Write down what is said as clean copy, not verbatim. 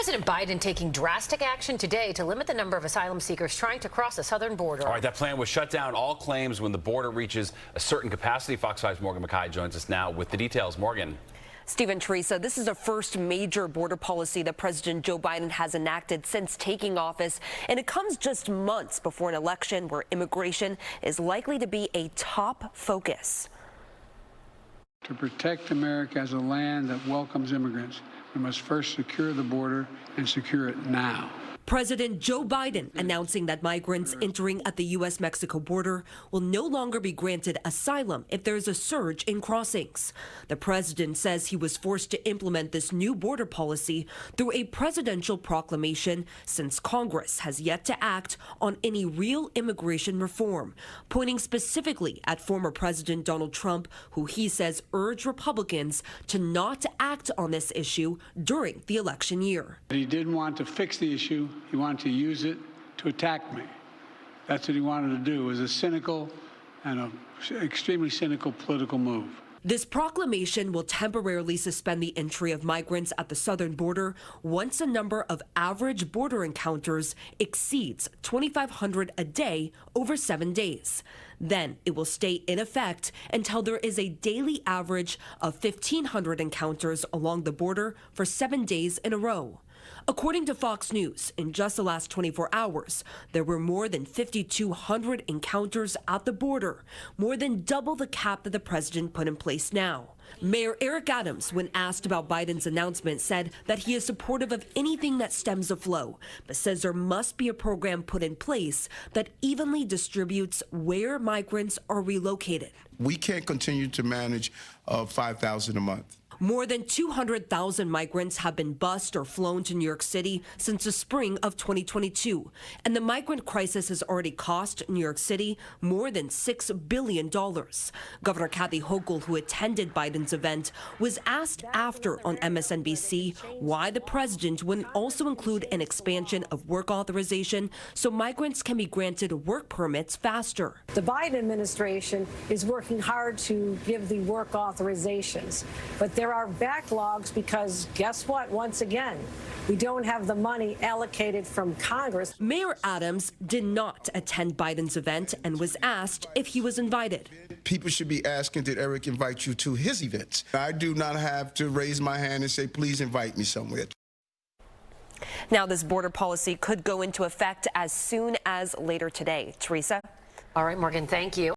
President Biden taking drastic action today to limit the number of asylum seekers trying to cross the southern border. All right, that plan was shut down all claims when the border reaches a certain capacity. Fox 5's Morgan McKay joins us now with the details. Morgan. Stephen, Teresa, this is the first major border policy that President Joe Biden has enacted since taking office, and it comes just months before an election where immigration is likely to be a top focus. To protect America as a land that welcomes immigrants, we must first secure the border and secure it now. President Joe Biden announcing that migrants entering at the U.S.-Mexico border will no longer be granted asylum if there's a surge in crossings. The president says he was forced to implement this new border policy through a presidential proclamation since Congress has yet to act on any real immigration reform, pointing specifically at former President Donald Trump, who he says urged Republicans to not act on this issue during the election year. He didn't want to fix the issue. He wanted to use it to attack me. That's what he wanted to do. It was a cynical and an extremely cynical political move. This proclamation will temporarily suspend the entry of migrants at the southern border once the number of average border encounters exceeds 2,500 a day over 7 days. Then it will stay in effect until there is a daily average of 1,500 encounters along the border for 7 days in a row. According to Fox News, in just the last 24 hours, there were more than 5,200 encounters at the border, more than double the cap that the president put in place now. Mayor Eric Adams, when asked about Biden's announcement, said that he is supportive of anything that stems the flow, but says there must be a program put in place that evenly distributes where migrants are relocated. We can't continue to manage 5,000 a month. More than 200,000 migrants have been bused or flown to New York City since the spring of 2022. And the migrant crisis has already cost New York City more than $6 billion. Governor Kathy Hochul, who attended Biden's event, was asked after on MSNBC why the president wouldn't also include an expansion of work authorization so migrants can be granted work permits faster. The Biden administration is working hard to give the work authorizations, but there are backlogs because guess what? Once again, we don't have the money allocated from Congress. Mayor Adams did not attend Biden's event and was asked if he was invited. People should be asking, did Eric invite you to his events? I do not have to raise my hand and say, please invite me somewhere. Now, this border policy could go into effect as soon as later today. Teresa? All right, Morgan, thank you.